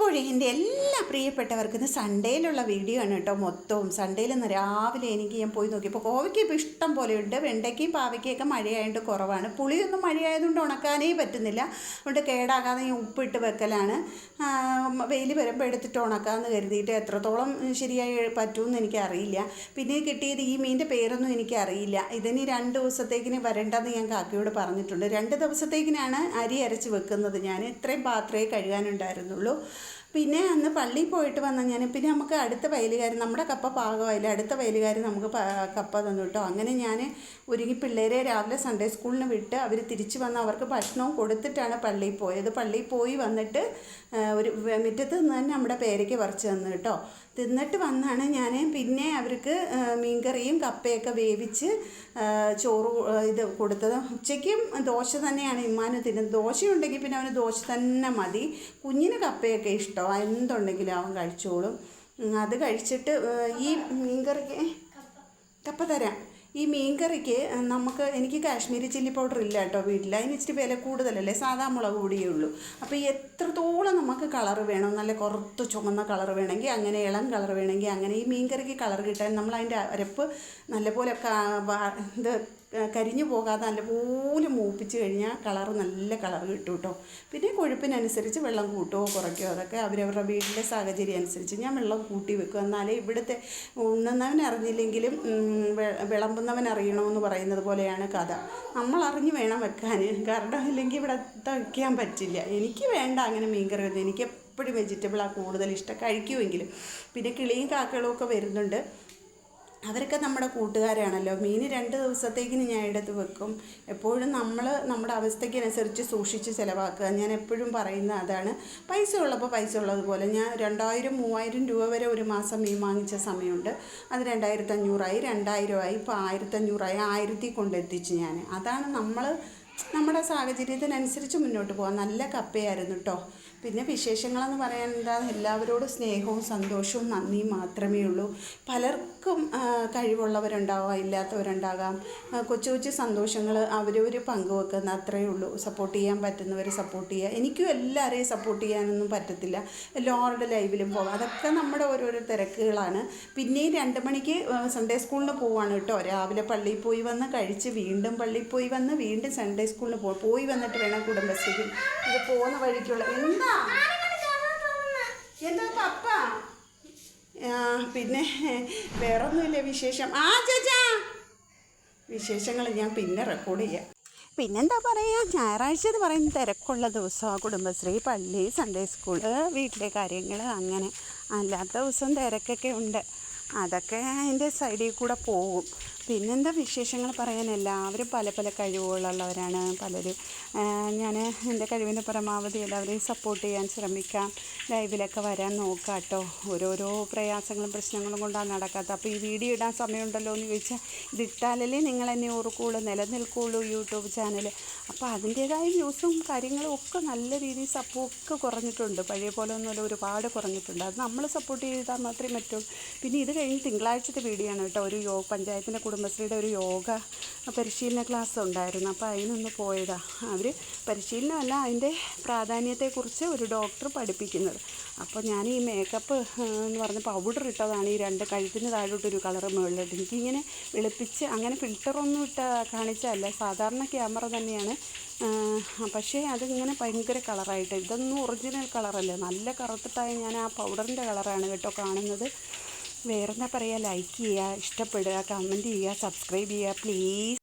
അപ്പോഴേ എൻ്റെ എല്ലാ പ്രിയപ്പെട്ടവർക്കും ഇത് സൺഡേയിലുള്ള വീഡിയോ ആണ് കേട്ടോ. മൊത്തവും സൺഡേയിൽ നിന്ന് രാവിലെ ഞാൻ പോയി നോക്കിയപ്പോൾ കോവയ്ക്ക് ഇപ്പോൾ ഇഷ്ടം പോലെയുണ്ട്. വെണ്ടയ്ക്കയും പാവയ്ക്കൊക്കെ മഴയായതുകൊണ്ട് കുറവാണ്. പുളിയൊന്നും മഴയായതുകൊണ്ട് ഉണക്കാനേ പറ്റുന്നില്ല. അതുകൊണ്ട് കേടാകാതെ ഞാൻ ഉപ്പിട്ട് വെക്കലാണ്. വെയിൽ വരുമ്പോൾ എടുത്തിട്ട് ഉണക്കാമെന്ന് കരുതിയിട്ട് എത്രത്തോളം ശരിയായി പറ്റുമെന്ന് എനിക്കറിയില്ല. പിന്നെ കിട്ടിയത് ഈ മീനിൻ്റെ പേരൊന്നും എനിക്കറിയില്ല. ഇതിന് 2 ദിവസത്തേക്കിന് വരണ്ടെന്ന് ഞാൻ കാക്കയോട് പറഞ്ഞിട്ടുണ്ട്. 2 ദിവസത്തേക്കിനാണ് അരി അരച്ച് വെക്കുന്നത്. ഞാൻ ഇത്രയും പാത്രമേ കഴുകാനുണ്ടായിരുന്നുള്ളൂ. പിന്നെ അന്ന് പള്ളിയിൽ പോയിട്ട് വന്ന പിന്നെ നമുക്ക് അടുത്ത വയലുകാർ, നമ്മുടെ കപ്പ പാകമായില്ല, അടുത്ത വയലുകാർ നമുക്ക് കപ്പ തന്നു കേട്ടോ. അങ്ങനെ ഞാൻ ഒരുങ്ങി പിള്ളേരെ രാവിലെ സൺഡേ സ്കൂളിന് വിട്ട് അവർ തിരിച്ച് വന്ന് അവർക്ക് ഭക്ഷണവും കൊടുത്തിട്ടാണ് പള്ളിയിൽ പോയത്. പള്ളിയിൽ പോയി വന്നിട്ട് ഒരു മുറ്റത്ത് നിന്ന് തന്നെ നമ്മുടെ പേരയ്ക്ക് പറിച്ച് തന്നു കേട്ടോ. തിന്നിട്ട് വന്നാണ് ഞാൻ പിന്നെ അവർക്ക് മീൻകറിയും കപ്പയൊക്കെ വേവിച്ച് ചോറ് ഇത് കൊടുത്തത്. ഉച്ചയ്ക്കും ദോശ തന്നെയാണ് ഇമ്മാന് തിന്നുന്നത്. ദോശയുണ്ടെങ്കിൽ പിന്നെ അവന് ദോശ തന്നെ മതി. കുഞ്ഞിന് കപ്പയൊക്കെ ഇഷ്ടം, എന്തുണ്ടെങ്കിലും അവൻ കഴിച്ചോളും. അത് കഴിച്ചിട്ട് ഈ മീൻകറിക്ക് കപ്പ തരാം. ഈ മീൻകറിക്ക് എനിക്ക് കാശ്മീരി ചില്ലി പൗഡർ ഇല്ല കേട്ടോ വീട്ടിൽ. അതിന് ഇച്ചിരി വില കൂടുതലല്ലേ, സാധാ മുളക് പൊടിയേ ഉള്ളൂ. അപ്പോൾ എത്രത്തോളം നമുക്ക് കളർ വേണം, നല്ല കുറച്ച് ചുമന്ന കളർ വേണമെങ്കിൽ അങ്ങനെ, ഇളം കളർ വേണമെങ്കിൽ അങ്ങനെ. ഈ മീൻകറിക്ക് കളർ കിട്ടാൻ നമ്മൾ അതിൻ്റെ അരപ്പ് നല്ലപോലെ ഇത് കരിഞ്ഞു പോകാതെ നല്ലപോലെ മൂപ്പിച്ച് കഴിഞ്ഞാൽ കളറ് നല്ല കളർ കിട്ടും കേട്ടോ. പിന്നെ കൊഴുപ്പിനനുസരിച്ച് വെള്ളം കൂട്ടുമോ കുറയ്ക്കുമോ അതൊക്കെ അവരവരുടെ വീട്ടിലെ സാഹചര്യം അനുസരിച്ച്. ഞാൻ വെള്ളം കൂട്ടി വെക്കും. എന്നാലേ ഇവിടുത്തെ ഉണ്ണുന്നവൻ അറിഞ്ഞില്ലെങ്കിലും വിളമ്പുന്നവൻ അറിയണമെന്ന് പറയുന്നത് പോലെയാണ് കഥ. നമ്മൾ അറിഞ്ഞ് വേണം വെക്കാൻ, കാരണം ഇല്ലെങ്കിൽ ഇവിടെ വയ്ക്കാൻ പറ്റില്ല. എനിക്ക് വേണ്ട അങ്ങനെ മീൻകറി ഒന്നും. എനിക്ക് എപ്പോഴും വെജിറ്റബിളാണ് കൂടുതൽ ഇഷ്ടം, കഴിക്കുമെങ്കിലും. പിന്നെ കിളിയും കാക്കകളും ഒക്കെ വരുന്നുണ്ട്, അവരൊക്കെ നമ്മുടെ കൂട്ടുകാരാണല്ലോ. മീൻ 2 ദിവസത്തേക്കിന് ഞാൻ എടുത്ത് വെക്കും. എപ്പോഴും നമ്മുടെ അവസ്ഥയ്ക്കനുസരിച്ച് സൂക്ഷിച്ച് ചിലവാക്കുക. ഞാൻ എപ്പോഴും പറയുന്ന അതാണ്. പൈസ ഉള്ളപ്പോൾ പൈസ ഉള്ളതുപോലെ. ഞാൻ 2000-3000 രൂപ വരെ ഒരു മാസം മീൻ വാങ്ങിച്ച സമയമുണ്ട്. അത് 2500 ആയി, 2000 ആയി, ഇപ്പോൾ 1500 ആയി, 1000 കൊണ്ടെത്തിച്ച് ഞാൻ. അതാണ് നമ്മുടെ സാഹചര്യത്തിനനുസരിച്ച് മുന്നോട്ട് പോകാം. നല്ല കപ്പയായിരുന്നു കേട്ടോ. പിന്നെ വിശേഷങ്ങളെന്ന് പറയാൻ എന്താ, എല്ലാവരോടും സ്നേഹവും സന്തോഷവും നന്ദിയും മാത്രമേ ഉള്ളൂ. പലർക്കും കഴിവുള്ളവരുണ്ടാവാം, ഇല്ലാത്തവരുണ്ടാകാം. കൊച്ചു കൊച്ചു സന്തോഷങ്ങൾ അവരവർ പങ്കുവെക്കുന്ന അത്രയേ ഉള്ളൂ. സപ്പോർട്ട് ചെയ്യാൻ പറ്റുന്നവർ സപ്പോർട്ട് ചെയ്യുക. എനിക്കും എല്ലാവരെയും സപ്പോർട്ട് ചെയ്യാനൊന്നും പറ്റത്തില്ല, എല്ലാവരുടെ ലൈവിലും പോകാം. അതൊക്കെ നമ്മുടെ ഓരോരോ തിരക്കുകളാണ്. പിന്നെയും 2 മണിക്ക് സൺഡേ സ്കൂളിന് പോവാണ് കേട്ടോ. രാവിലെ പള്ളിയിൽ പോയി വന്ന് കഴിച്ച് വീണ്ടും പള്ളിയിൽ പോയി വന്ന് വീണ്ടും സൺഡേ സ്കൂളിന് പോയി വന്നിട്ട് വേണം കുടുംബശ്രീക്ക് ഇത് പോകുന്ന വഴിക്കുള്ള എന്താ പപ്പ. പിന്നെ വേറൊന്നുമില്ല വിശേഷം. ചേച്ചാ വിശേഷങ്ങൾ ഞാൻ പിന്നെ റെക്കോർഡ് ചെയ്യാം. പിന്നെന്താ പറയുക, ഞായറാഴ്ച എന്ന് പറയുന്നത് തിരക്കുള്ള ദിവസമാണ്. കുടുംബശ്രീ, പള്ളി, സൺഡേ സ്കൂള്, വീട്ടിലെ കാര്യങ്ങൾ അങ്ങനെ. അല്ലാത്ത ദിവസം തിരക്കൊക്കെ ഉണ്ട്. അതൊക്കെ അതിൻ്റെ സൈഡിൽ കൂടെ പോകും. പിന്നെന്താ വിശേഷങ്ങൾ പറയാൻ, എല്ലാവരും പല പല കഴിവുകളുള്ളവരാണ് പലരും. ഞാൻ എൻ്റെ കഴിവിൻ്റെ പരമാവധി എല്ലാവരെയും സപ്പോർട്ട് ചെയ്യാൻ ശ്രമിക്കാം. ലൈവിലൊക്കെ വരാൻ നോക്കാം കേട്ടോ. ഓരോരോ പ്രയാസങ്ങളും പ്രശ്നങ്ങളും കൊണ്ടാണ് നടക്കാത്തത്. അപ്പോൾ ഈ വീഡിയോ ഇടാൻ സമയമുണ്ടല്ലോ എന്ന് ചോദിച്ചാൽ, ഇതിട്ടാലല്ലേ നിങ്ങളെന്നെ ഓർക്കുള്ളൂ, നിലനിൽക്കുള്ളൂ യൂട്യൂബ് ചാനൽ. അപ്പോൾ അതിൻ്റേതായ വ്യൂസും കാര്യങ്ങളും ഒക്കെ നല്ല രീതിയിൽ സപ്പോർട്ടൊക്കെ കുറഞ്ഞിട്ടുണ്ട്. പഴയ പോലെ ഒന്നുമല്ല, ഒരുപാട് കുറഞ്ഞിട്ടുണ്ട്. അത് നമ്മൾ സപ്പോർട്ട് ചെയ്താൽ മാത്രമേ പറ്റുള്ളൂ. പിന്നെ ഇത് കഴിഞ്ഞ് തിങ്കളാഴ്ചത്തെ വീഡിയോ ആണ് കേട്ടോ. ഒരു പഞ്ചായത്തിൻ്റെ കുടുംബശ്രീയുടെ ഒരു യോഗ പരിശീലന ക്ലാസ് ഉണ്ടായിരുന്നു. അപ്പോൾ അതിനൊന്ന് പോയതാണ്. അവർ പരിശീലനമല്ല, അതിൻ്റെ പ്രാധാന്യത്തെക്കുറിച്ച് ഒരു ഡോക്ടർ പഠിപ്പിക്കുന്നത്. അപ്പോൾ ഞാൻ ഈ മേക്കപ്പ് എന്ന് പറഞ്ഞ പൗഡർ ഇട്ടതാണ്. ഈ 2 കഴുത്തിന് താഴോട്ടൊരു കളറ് മുകളിലോട്ട്. എനിക്കിങ്ങനെ വെളുപ്പിച്ച് അങ്ങനെ ഫിൽറ്ററൊന്നും കാണിച്ചതല്ല, സാധാരണ ക്യാമറ തന്നെയാണ്. പക്ഷേ അതിങ്ങനെ ഭയങ്കര കളറായിട്ട്, ഇതൊന്നും ഒറിജിനൽ കളറല്ല, നല്ല കറുത്തിട്ടായ ഞാൻ ആ പൗഡറിൻ്റെ കളറാണ് കേട്ടോ കാണുന്നത്. വേറെന്താ പറയുക, ലൈക്ക് ചെയ്യുക, ഇഷ്ടപ്പെടുക, കമൻറ്റ് ചെയ്യുക, സബ്സ്ക്രൈബ് ചെയ്യുക പ്ലീസ്.